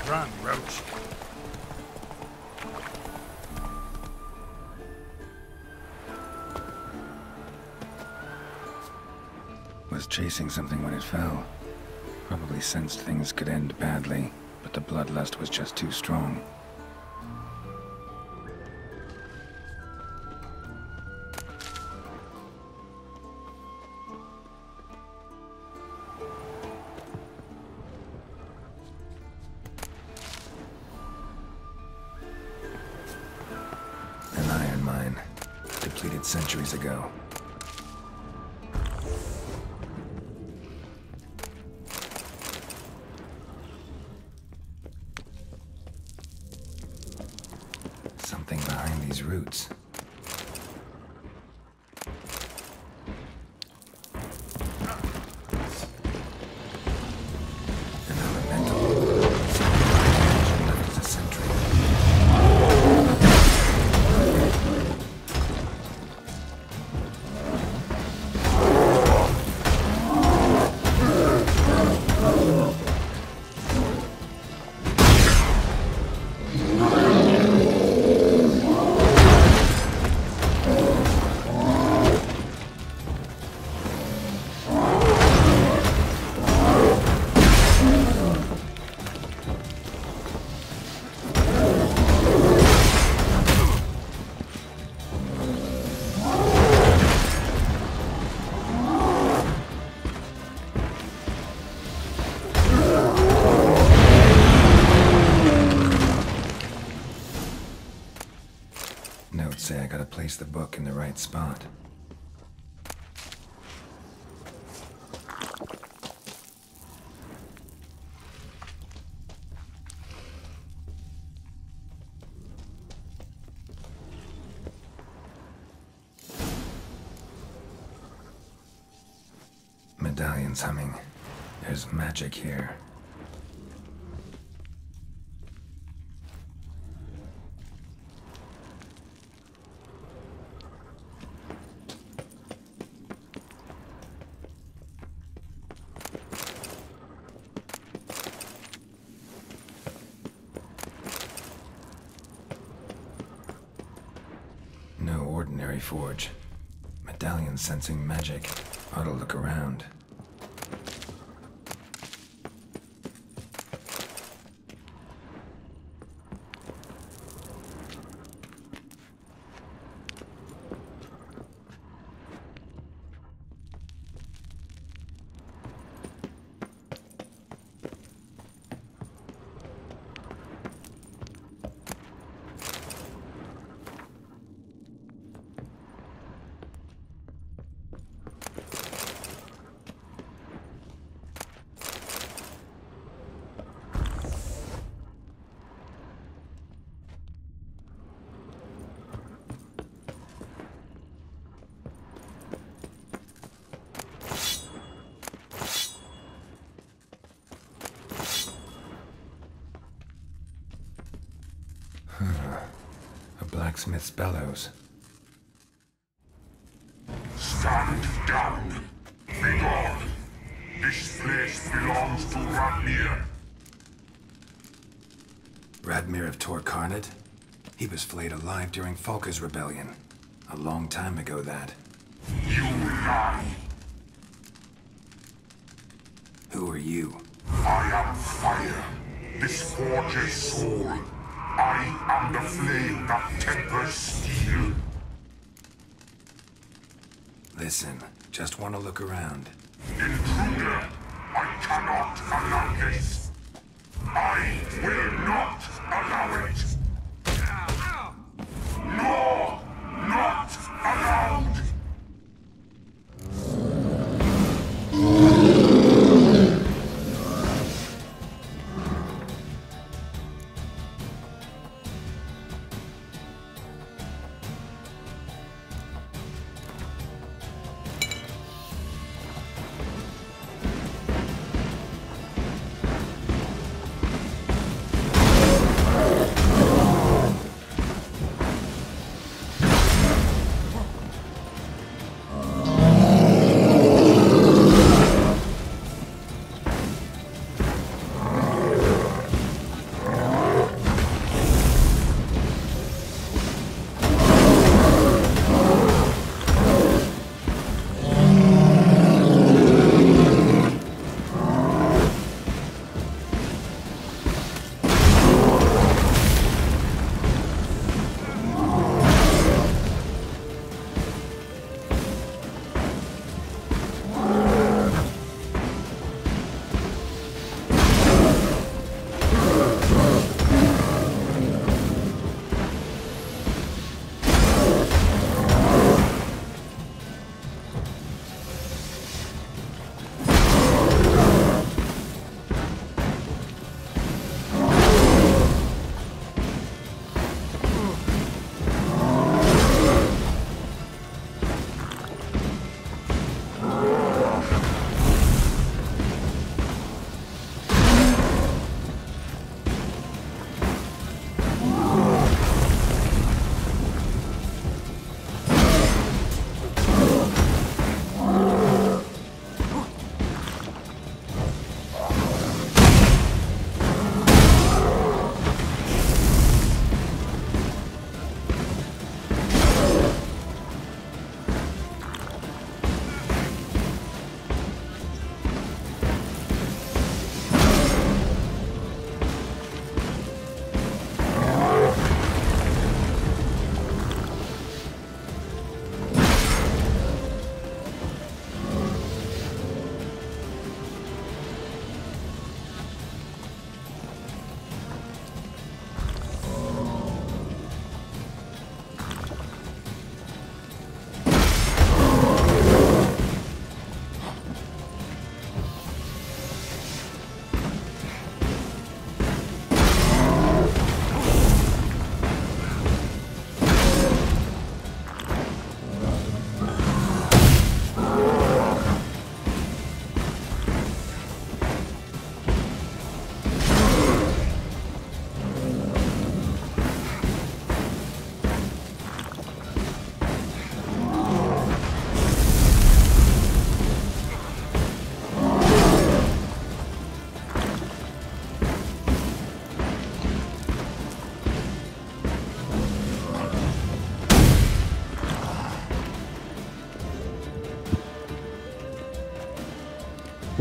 Run, Roach. Was chasing something when it fell. Probably sensed things could end badly, but the bloodlust was just too strong. An iron mine, depleted centuries ago. Something behind these roots. An elemental. Something left as a sentry. Notes say I gotta place the book in the right spot. Medallion's humming. There's magic here. No ordinary forge. Medallion sensing magic. Ought to look around. blacksmith's bellows. Stand down. Be gone. This place belongs to Radmir. Radmir of Torcarnate? He was flayed alive during Falka's rebellion. A long time ago, that. You lie. Who are you? I am fire. This forges soul. I am the flame that tempers steel. Listen, just want to look around. Intruder, I cannot allow this. I will not allow it. No, not allowed.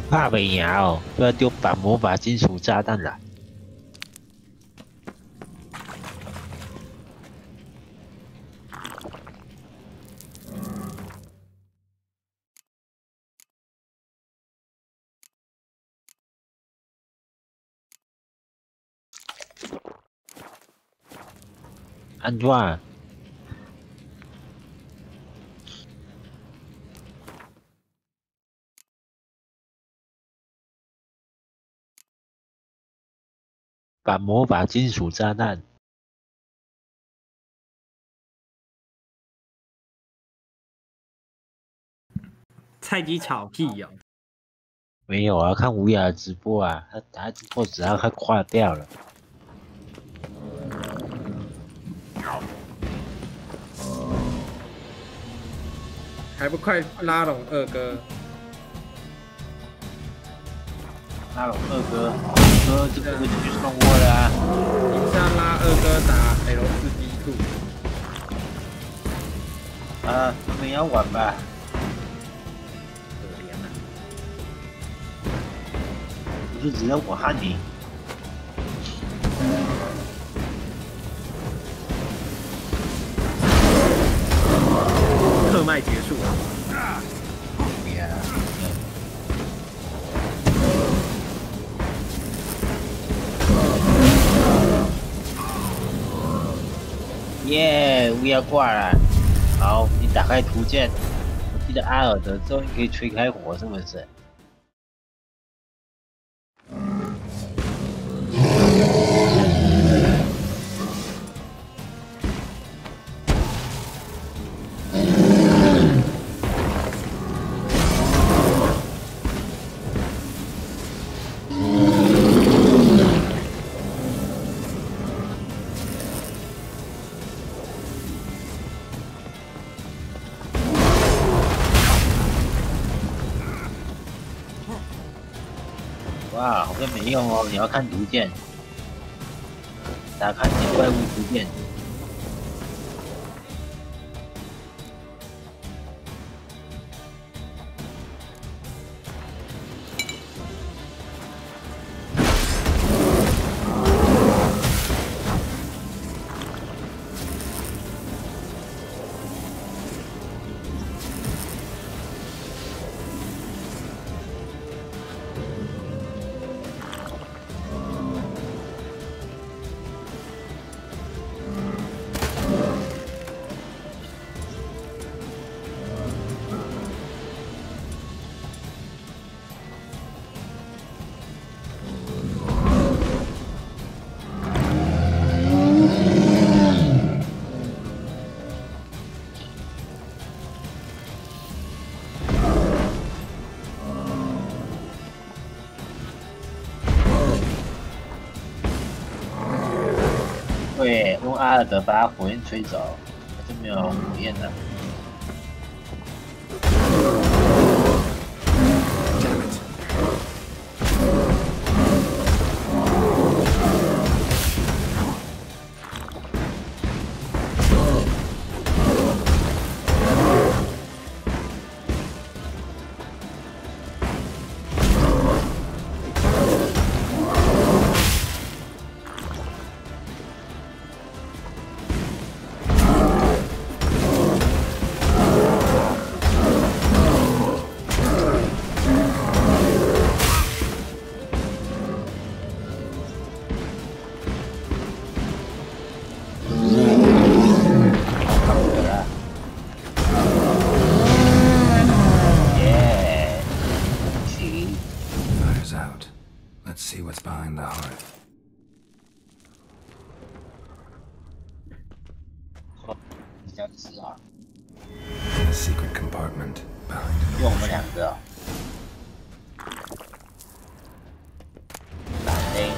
怕没赢哦，就要丢反魔法金属炸弹了。安装。反魔法金属炸弹。菜鸡炒屁哦！没有啊，看无雅的直播啊，他直播只要快挂掉了。还不快拉拢二哥？拉拢二哥，二哥这个就去送我了啊！你是要拉二哥打 L4D2？啊，你们要玩吧？可怜啊！不是只有我和你。特卖结束了。耶，乌鸦挂了。好，你打开图鉴。我记得阿尔德终于可以吹开火，是不是？哇，好像没用哦，你要看图鉴，打开你的怪物图鉴。对，用阿尔德把火焰吹走，可是没有火焰的。A secret compartment behind an 用我们两个、哦。打黑。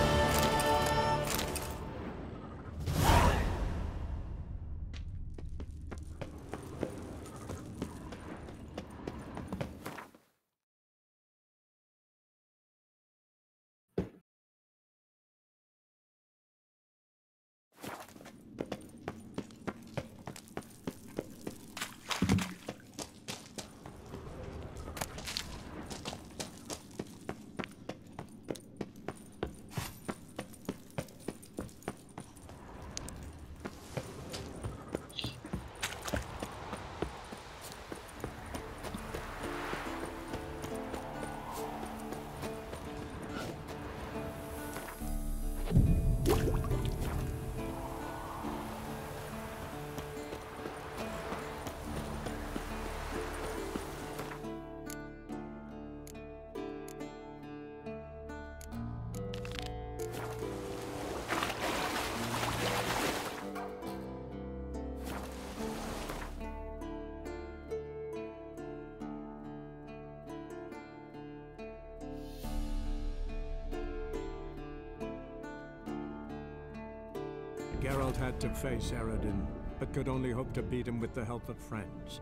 Geralt had to face Eredin, but could only hope to beat him with the help of friends.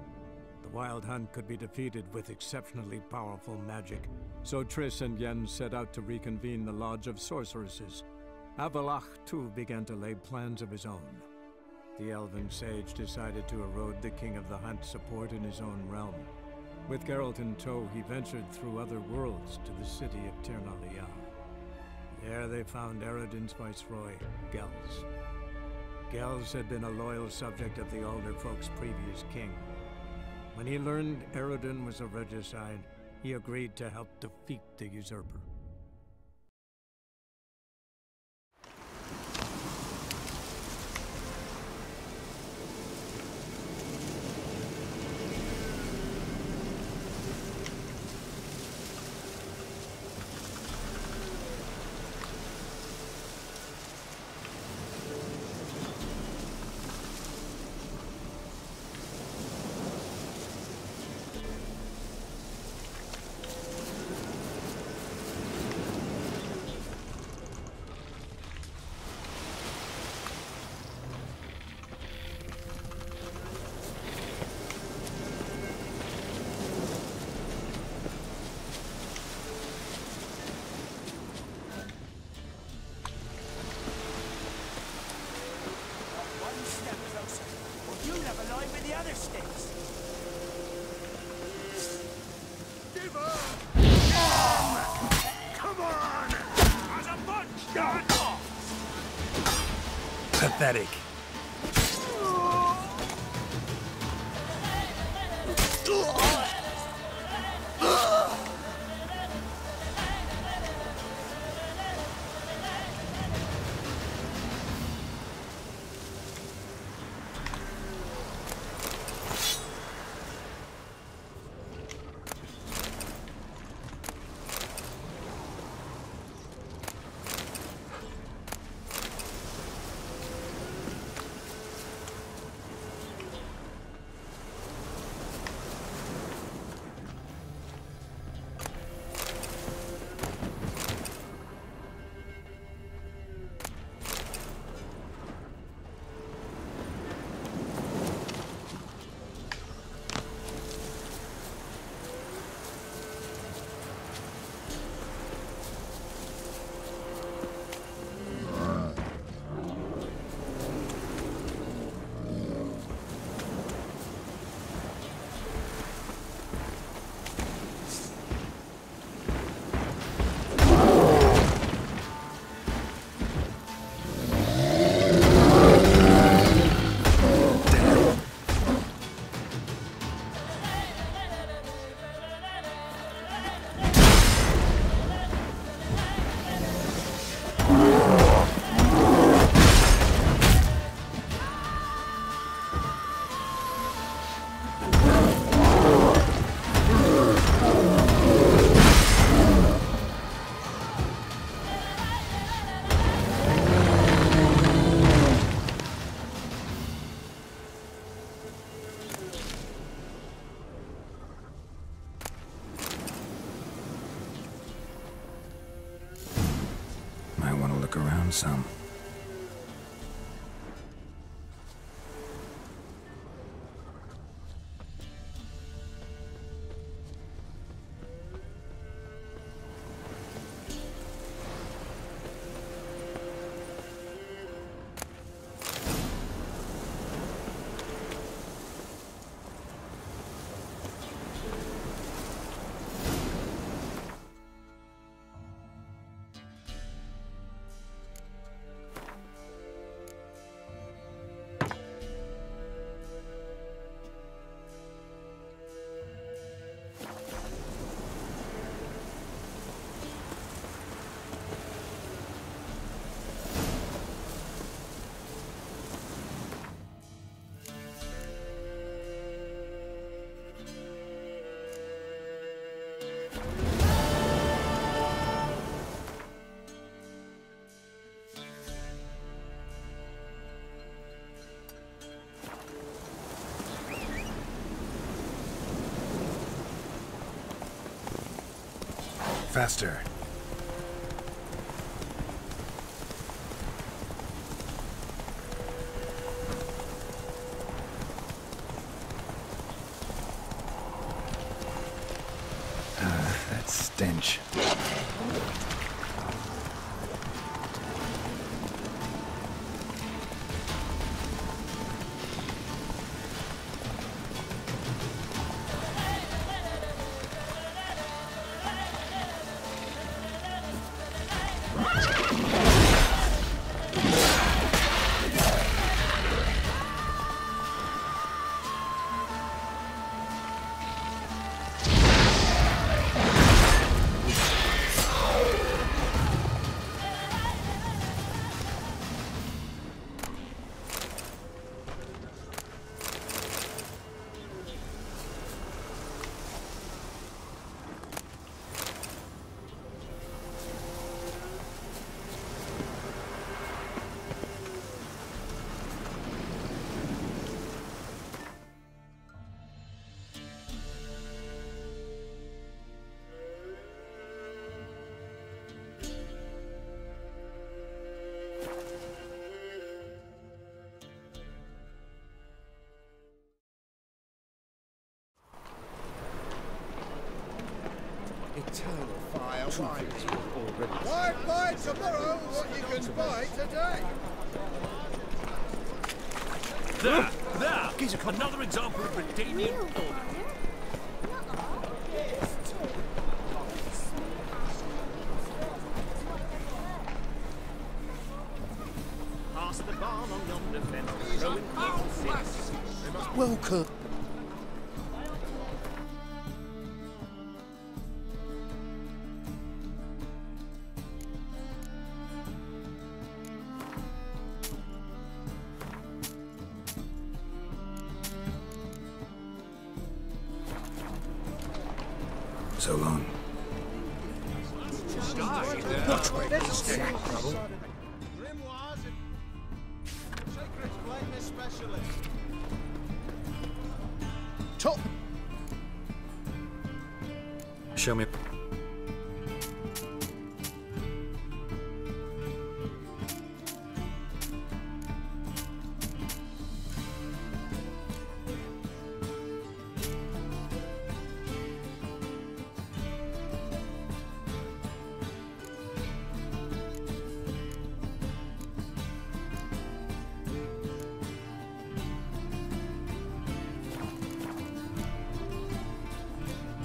The Wild Hunt could be defeated with exceptionally powerful magic, so Triss and Yen set out to reconvene the Lodge of Sorceresses. Avallac'h, too, began to lay plans of his own. The elven sage decided to erode the King of the Hunt's support in his own realm. With Geralt in tow, he ventured through other worlds to the city of Tir na Lial. There they found Eredin's viceroy, Gels. Gels had been a loyal subject of the Alder Folk's previous king. When he learned Eredin was a regicide, he agreed to help defeat the usurper. Pathetic. Some. Faster. That stench. Eternal fire wine. Why buy tomorrow what you can buy today? There! Another example of redeeming order. Past the barn on yonder fence, throwing people six. Welcome. So long. Watch where you stand, trouble. Grimoires and secret blindness specialist. Top. Show me.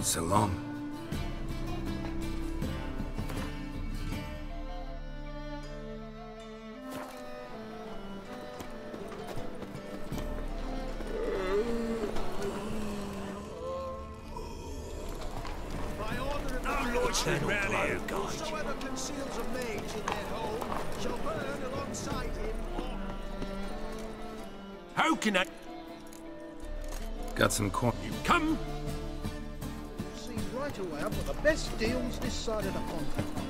So long. By order of the Lord, whosoever conceals a mage in their home shall burn alongside him. How can I? Got some corn. You come. See right away, I've got the best deals this side of the pond.